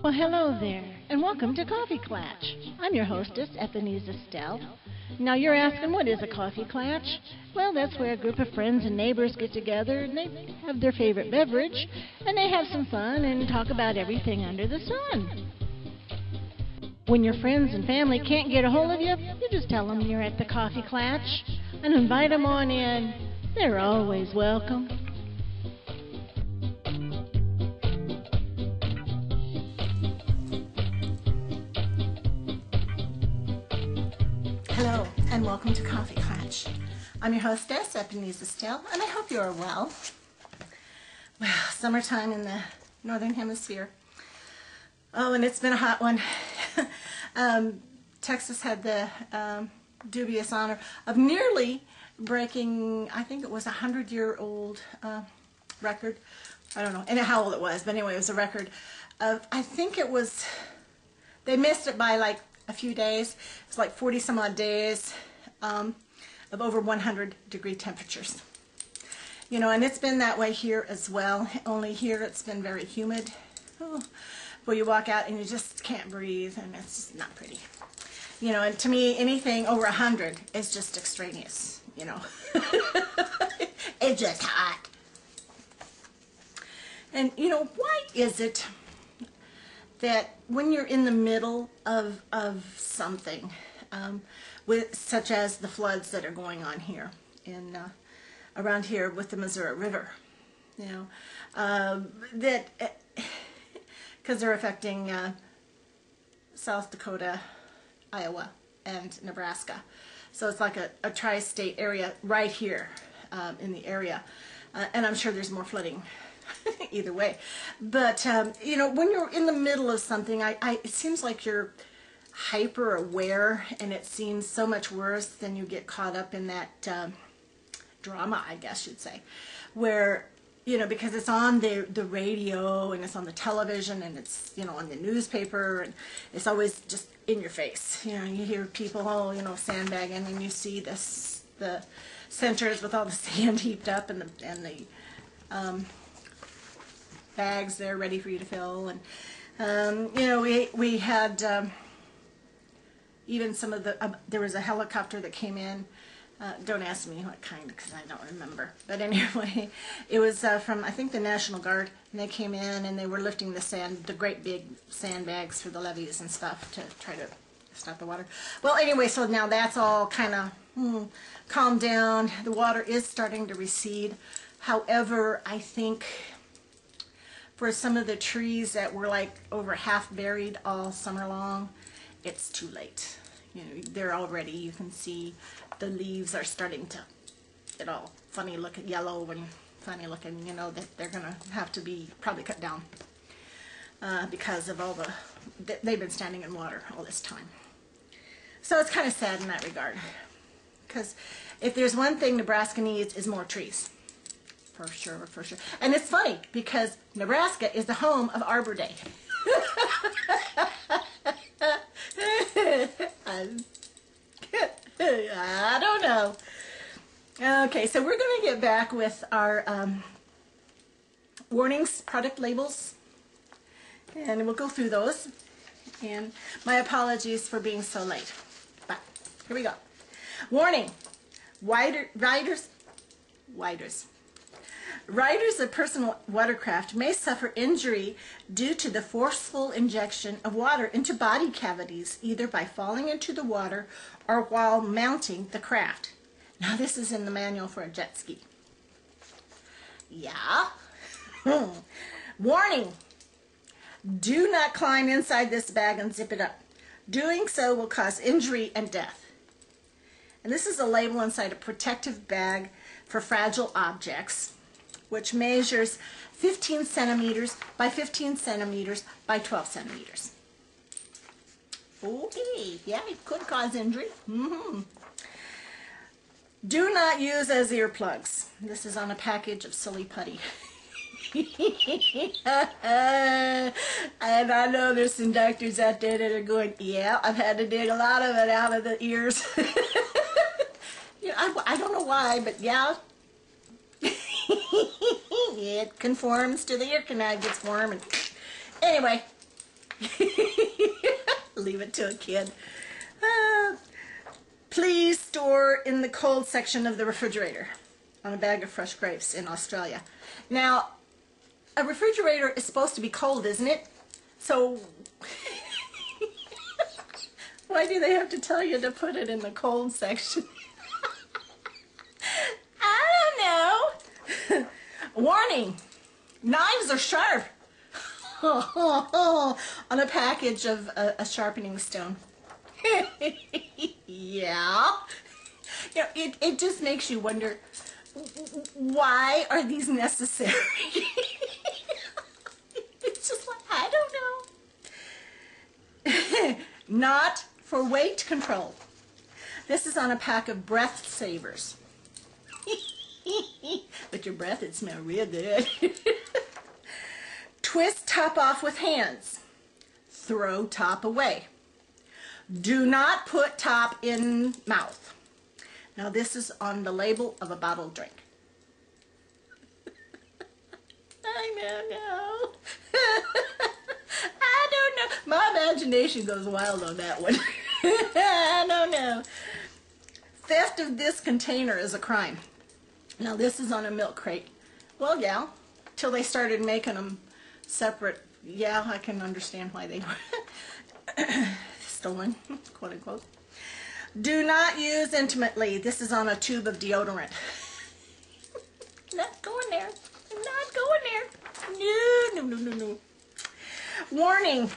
Well, hello there, and welcome to CoffeeKlatsch. I'm your hostess, Ebenezer Estelle. Now, you're asking, what is a CoffeeKlatsch? Well, that's where a group of friends and neighbors get together, and they have their favorite beverage, and they have some fun and talk about everything under the sun. When your friends and family can't get a hold of you, you just tell them you're at the CoffeeKlatsch and invite them on in. They're always welcome. Hello, and welcome to CoffeeKlatsch. I'm your hostess, Ebenezer Estelle, and I hope you are well. Well, summertime in the Northern Hemisphere. Oh, and it's been a hot one. Texas had the dubious honor of nearly breaking, I think it was a 100-year-old record. I don't know how old it was, but anyway, it was a record of, I think it was, they missed it by like a few days. It's like 40 some odd days of over 100-degree temperatures. You know, and it's been that way here as well, only here it's been very humid. Oh, where you walk out and you just can't breathe, and it's just not pretty. You know, and to me, anything over 100 is just extraneous, you know. It's just hot. And, you know, why is it that when you're in the middle of something, such as the floods that are going on here in around here with the Missouri River, you know, that because they're affecting South Dakota, Iowa, and Nebraska, so it's like a tri-state area right here in the area, and I'm sure there's more flooding. Either way, but you know, when you're in the middle of something, it seems like you're hyper aware, and it seems so much worse than you get caught up in that drama, I guess you'd say, where, you know, because it's on the radio and it's on the television and it's, you know, on the newspaper, and it's always just in your face. You know, you hear people, oh, you know, sandbagging, and you see the centers with all the sand heaped up and the bags there ready for you to fill, and you know, we had even some of the there was a helicopter that came in. Don't ask me what kind, because I don't remember, but anyway, it was from, I think, the National Guard, and they came in and they were lifting the great big sandbags for the levees and stuff to try to stop the water. Well, anyway, so now that's all kind of calmed down. The water is starting to recede. However, I think for some of the trees that were like over half buried all summer long, it's too late. You know, they're already, you can see the leaves are starting to get all funny looking, yellow and funny looking, you know, that they're going to have to be probably cut down because of all they've been standing in water all this time. So it's kind of sad in that regard, because if there's one thing Nebraska needs is more trees. For sure, for sure. And it's funny, because Nebraska is the home of Arbor Day. I don't know. Okay, so we're going to get back with our warnings, product labels, and we'll go through those. And my apologies for being so late. But here we go. Warning: Riders of personal watercraft may suffer injury due to the forceful injection of water into body cavities, either by falling into the water or while mounting the craft. Now, this is in the manual for a jet ski. Yeah. Warning: do not climb inside this bag and zip it up. Doing so will cause injury and death. And this is a label inside a protective bag for fragile objects, which measures 15 centimeters by 15 centimeters by 12 centimeters. Okay, yeah, it could cause injury. Do not use as earplugs. This is on a package of silly putty. And I know there's some doctors out there that are going, yeah, I've had to dig a lot of it out of the ears. You know, I don't know why, but yeah. It conforms to the ear canal, gets warm. And anyway, Leave it to a kid. Please store in the cold section of the refrigerator on a bag of fresh grapes in Australia. Now, a refrigerator is supposed to be cold, isn't it? So, why do they have to tell you to put it in the cold section? I don't know. Warning, knives are sharp. On a package of a sharpening stone. Yeah. You know, it just makes you wonder, why are these necessary? It's just like, I don't know. Not for weight control. This is on a pack of breath savers. With your breath, it smells real good. Twist top off with hands. Throw top away. Do not put top in mouth. Now this is on the label of a bottled drink. I don't know. I don't know. My imagination goes wild on that one. I don't know. Theft of this container is a crime. Now this is on a milk crate. Well, yeah, till they started making them separate. Yeah, I can understand why they were stolen, quote unquote. Do not use intimately. This is on a tube of deodorant. Not going there. Not going there. No, no, no, no, no. Warning,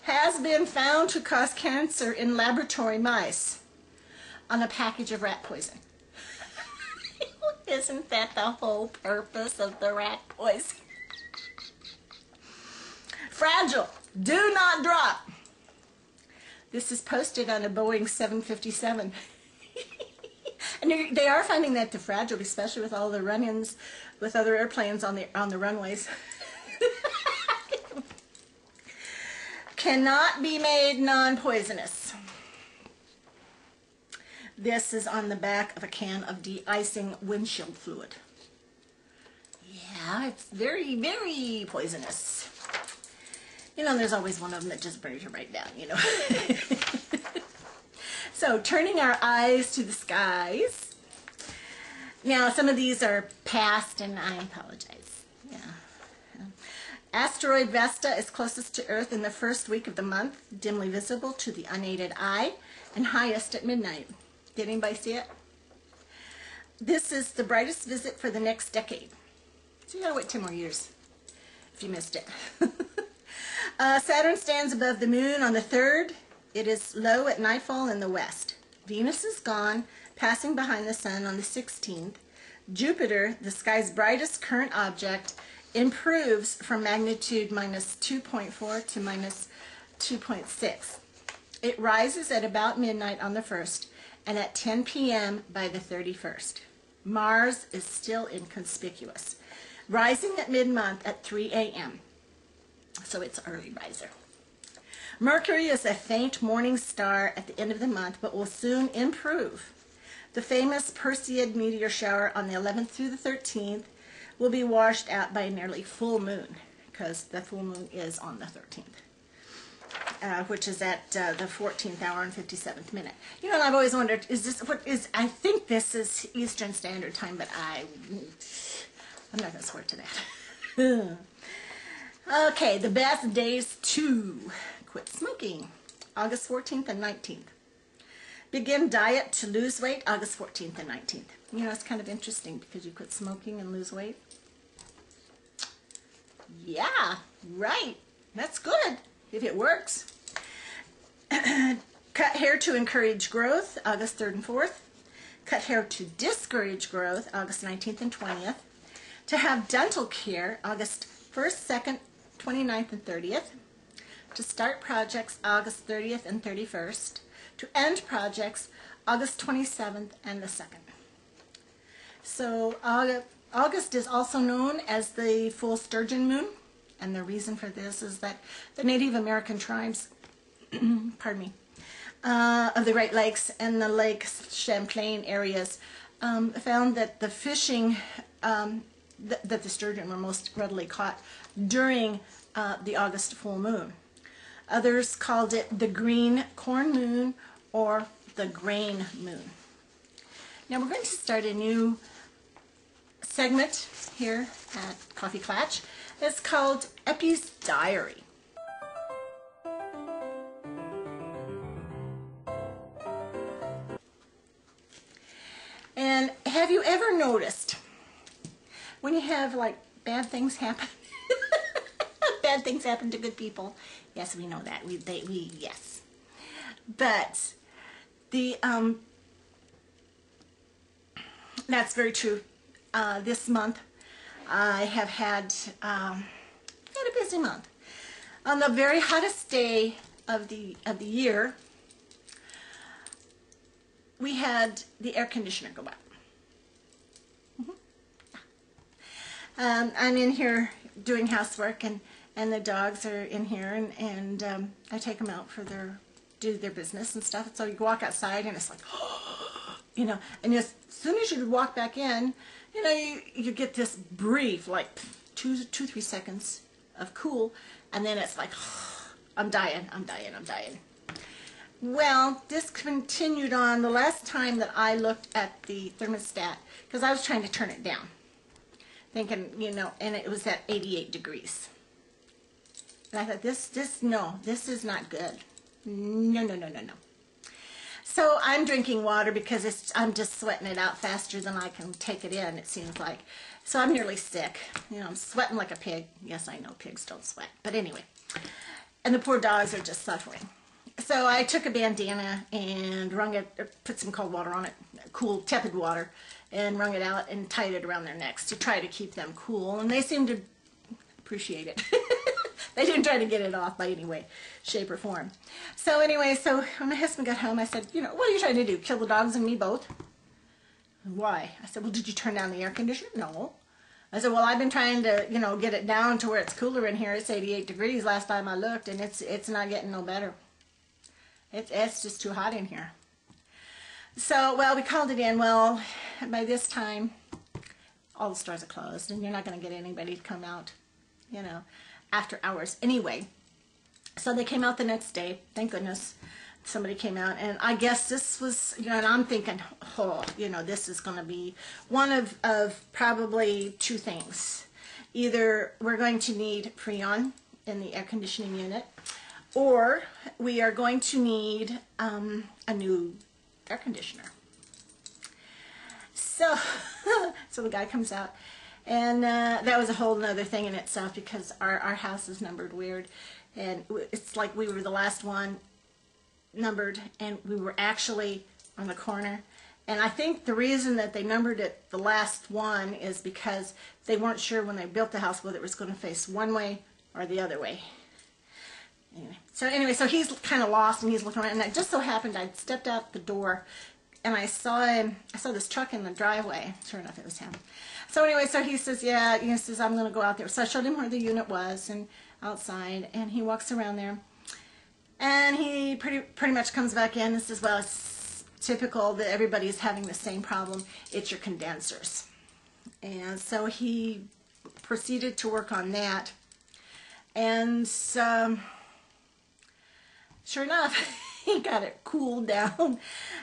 has been found to cause cancer in laboratory mice on a package of rat poison. Isn't that the whole purpose of the rat poison? Fragile, do not drop. This is posted on a Boeing 757. And they are finding that too fragile, especially with all the run-ins with other airplanes on the runways. Cannot be made non-poisonous. This is on the back of a can of de-icing windshield fluid. Yeah, it's very, very poisonous. You know, there's always one of them that just brings you right down, you know. So, turning our eyes to the skies. Now, some of these are past, and I apologize. Yeah. Asteroid Vesta is closest to Earth in the first week of the month, dimly visible to the unaided eye, and highest at midnight. Did anybody see it? This is the brightest visit for the next decade. So you gotta wait 10 more years if you missed it. Saturn stands above the moon on the 3rd. It is low at nightfall in the west. Venus is gone, passing behind the sun on the 16th. Jupiter, the sky's brightest current object, improves from magnitude minus 2.4 to minus 2.6. It rises at about midnight on the 1st and at 10 p.m. by the 31st. Mars is still inconspicuous, rising at mid-month at 3 a.m. So it's early riser. Mercury is a faint morning star at the end of the month, but will soon improve. The famous Perseid meteor shower on the 11th through the 13th will be washed out by a nearly full moon, because the full moon is on the 13th, which is at the 14th hour and 57th minute. You know, and I've always wondered, is this what is? I think this is Eastern Standard Time, but I'm not going to swear to that. Okay, the best days to quit smoking, August 14th and 19th. Begin diet to lose weight, August 14th and 19th. You know, it's kind of interesting because you quit smoking and lose weight. Yeah, right. That's good if it works. Cut hair to encourage growth, August 3rd and 4th. Cut hair to discourage growth, August 19th and 20th. To have dental care, August 1st, 2nd, 29th, and 30th. To start projects, August 30th and 31st. To end projects, August 27th and the 2nd. So August is also known as the full sturgeon moon, and the reason for this is that the Native American tribes, pardon me, of the Great Lakes and the Lake Champlain areas found that the fishing, that the sturgeon were most readily caught during the August full moon. Others called it the green corn moon or the grain moon. Now we're going to start a new segment here at CoffeeKlatsch. It's called Eppie's Diary. And have you ever noticed when you have like bad things happen? Bad things happen to good people. Yes, we know that. Yes. But the that's very true. This month I have had a busy month. On the very hottest day of the year, we had the air conditioner go out. I'm in here doing housework, and the dogs are in here, and I take them out for do their business and stuff. So you walk outside, and it's like, you know, and as soon as you walk back in, you know, you get this brief, like 2-3 seconds of cool, and then it's like, I'm dying. Well, this continued on the last time that I looked at the thermostat, because I was trying to turn it down, thinking, you know, and it was at 88 degrees. And I thought, this is not good. No. So I'm drinking water because I'm just sweating it out faster than I can take it in, it seems like. So I'm nearly sick. You know, I'm sweating like a pig. Yes, I know pigs don't sweat. But anyway. And the poor dogs are just suffering. So I took a bandana and wrung it, put some cold water on it, cool, tepid water, and wrung it out and tied it around their necks to try to keep them cool. And they seemed to appreciate it. They didn't try to get it off by any way, shape, or form. So anyway, so when my husband got home, I said, you know, what are you trying to do, kill the dogs and me both? Why? I said, well, did you turn down the air conditioner? No. I said, well, I've been trying to, you know, get it down to where it's cooler in here. It's 88 degrees last time I looked, and it's not getting no better. It's just too hot in here. So, well, we called it in. Well, by this time, all the stores are closed, and you're not going to get anybody to come out, you know, after hours anyway. So they came out the next day. Thank goodness somebody came out. And I guess this was, you know, and I'm thinking, oh, you know, this is going to be one of probably two things. Either we're going to need Freon in the air conditioning unit, or we are going to need a new air conditioner. So, so the guy comes out, and that was a whole other thing in itself, because our house is numbered weird, and it's like we were the last one numbered, and we were actually on the corner. And I think the reason that they numbered it the last one is because they weren't sure when they built the house whether it was going to face one way or the other way. Anyway, so he's kind of lost, and he's looking around, and it just so happened I stepped out the door, and I saw this truck in the driveway. Sure enough, it was him. So anyway, so he says, yeah, he says, I'm going to go out there. So I showed him where the unit was, and outside, and he walks around there, and he pretty much comes back in and says, well, it's typical that everybody's having the same problem. It's your condensers. And so he proceeded to work on that, and sure enough, he got it cooled down,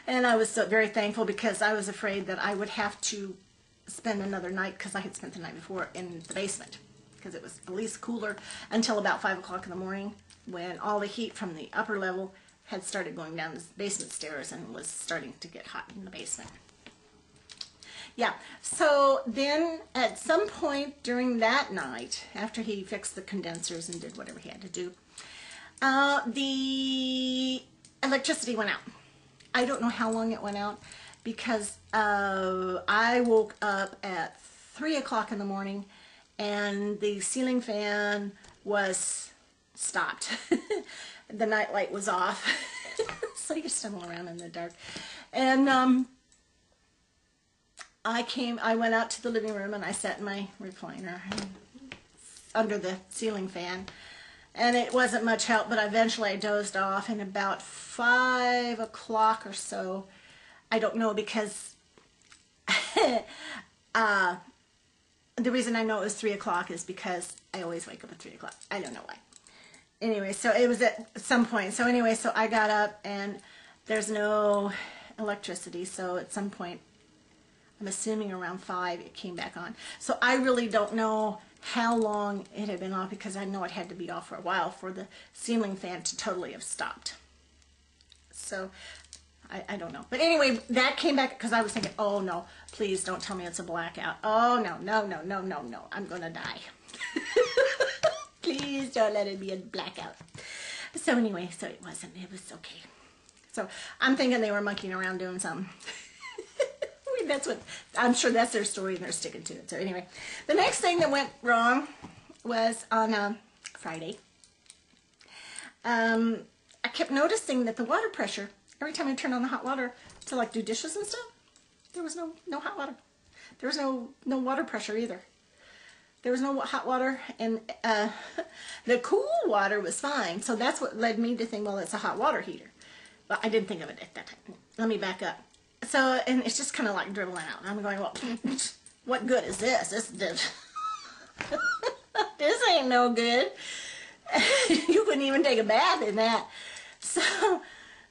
and I was so very thankful, because I was afraid that I would have to spend another night, because I had spent the night before in the basement, because it was at least cooler until about 5 o'clock in the morning, when all the heat from the upper level had started going down the basement stairs and was starting to get hot in the basement. Yeah, so then at some point during that night, after he fixed the condensers and did whatever he had to do, the electricity went out. I don't know how long it went out, because I woke up at 3 o'clock in the morning, and the ceiling fan was stopped. The night light was off. So you're stumbling around in the dark. And I went out to the living room, and I sat in my recliner under the ceiling fan. And it wasn't much help, but eventually I dozed off, and about 5 o'clock or so, I don't know, because the reason I know it was 3 o'clock is because I always wake up at 3 o'clock. I don't know why. anyway, so it was at some point. So anyway, so I got up and there's no electricity. So at some point, I'm assuming around 5, it came back on. So I really don't know how long it had been off, because I know it had to be off for a while for the ceiling fan to totally have stopped. So I don't know. But anyway, that came back because I was thinking, oh no, please don't tell me it's a blackout. Oh no, no, no, no, no, no. I'm going to die. Please don't let it be a blackout. So anyway, so it wasn't. It was okay. So I'm thinking they were monkeying around doing something. That's what, I'm sure that's their story and they're sticking to it. So anyway, the next thing that went wrong was on Friday. I kept noticing that the water pressure, every time I turned on the hot water to like do dishes and stuff, there was no hot water. There was no water pressure either. There was no hot water, and the cool water was fine. So that's what led me to think, well, it's a hot water heater. But I didn't think of it at that time. Let me back up. So, and it's just kind of like dribbling out. I'm going, well, what good is this? This ain't no good. You couldn't even take a bath in that. So,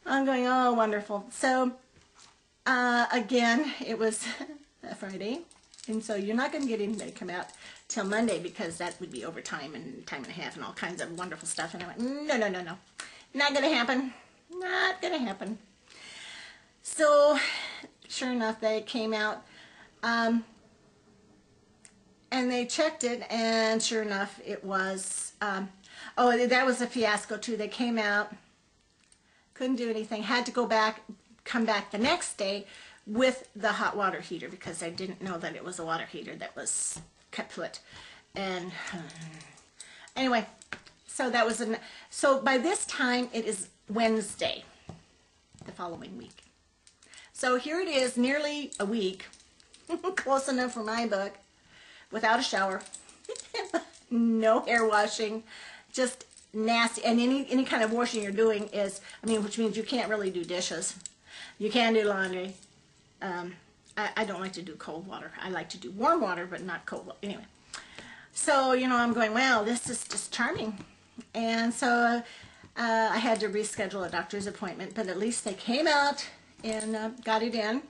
I'm going, oh, wonderful. So, again, it was Friday. And so you're not going to get anybody to come out till Monday, because that would be overtime and time and a half and all kinds of wonderful stuff. And I went, no, no, no, no. Not going to happen. Not going to happen. So, sure enough, they came out, and they checked it, and sure enough, it was, oh, that was a fiasco too. They came out, couldn't do anything, had to go back, come back the next day with the hot water heater, because I didn't know that it was a water heater that was kaput. And anyway, so that was, so by this time, it is Wednesday, the following week. So here it is, nearly a week, close enough for my book, without a shower, no hair washing, just nasty. And any kind of washing you're doing is, I mean, which means you can't really do dishes. You can do laundry. I don't like to do cold water. I like to do warm water, but not cold water. Anyway, so, you know, I'm going, well, this is just charming. And so I had to reschedule a doctor's appointment, but at least they came out and got it in.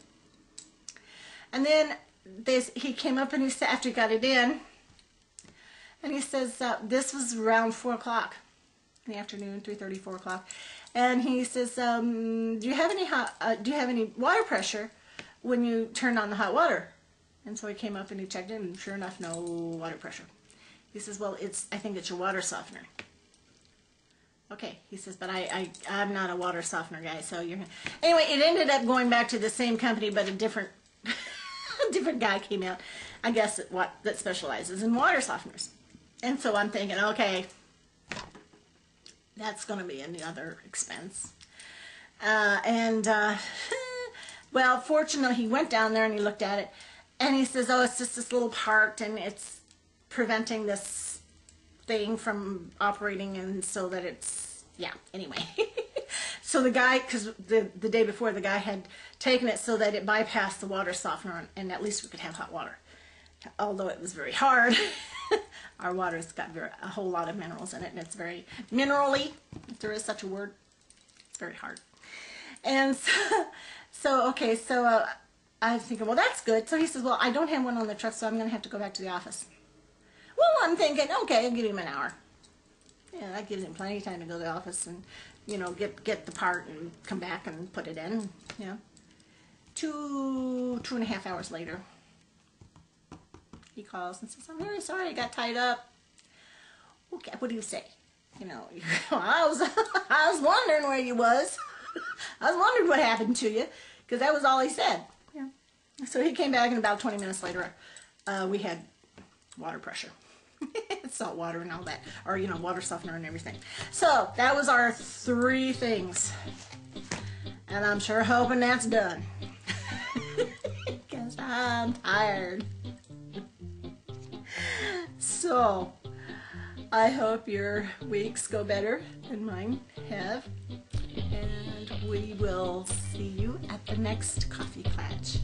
And then he came up and he said, after he got it in, and he says, this was around 4 o'clock in the afternoon, 3:30, 4 o'clock. And he says, do you have any water pressure when you turned on the hot water? And so he came up and he checked it, and sure enough, no water pressure. He says, well, I think it's your water softener. Okay, he says, but I'm not a water softener guy, so you're... Anyway, it ended up going back to the same company, but a different different guy came out, I guess, that specializes in water softeners. And so I'm thinking, okay, that's going to be another expense. Well, fortunately, he went down there and he looked at it, and he says, oh, it's just this little part, and it's preventing this thing from operating, and so that it's, yeah, anyway. So the guy, because the day before, the guy had taken it so that it bypassed the water softener, and at least we could have hot water. Although it was very hard. Our water's got a whole lot of minerals in it, and it's very minerally, if there is such a word. It's very hard. And so okay, so I was thinking, well, that's good. So he says, well, I don't have one on the truck, so I'm going to have to go back to the office. Well, I'm thinking, okay, I'll give him an hour. Yeah, that gives him plenty of time to go to the office and, you know, get the part and come back and put it in, you know. 2.5 hours later, he calls and says, I'm very sorry, I got tied up. Okay, what do you say? You know, I was wondering where you was. I was wondering what happened to you, because that was all he said. Yeah. So he came back, and about 20 minutes later, we had water pressure. Salt water and all that, or, you know, water softener and everything. So that was our 3 things, and I'm sure hoping that's done, because I'm tired. So I hope your weeks go better than mine have, and we will see you at the next Coffee Klatsch.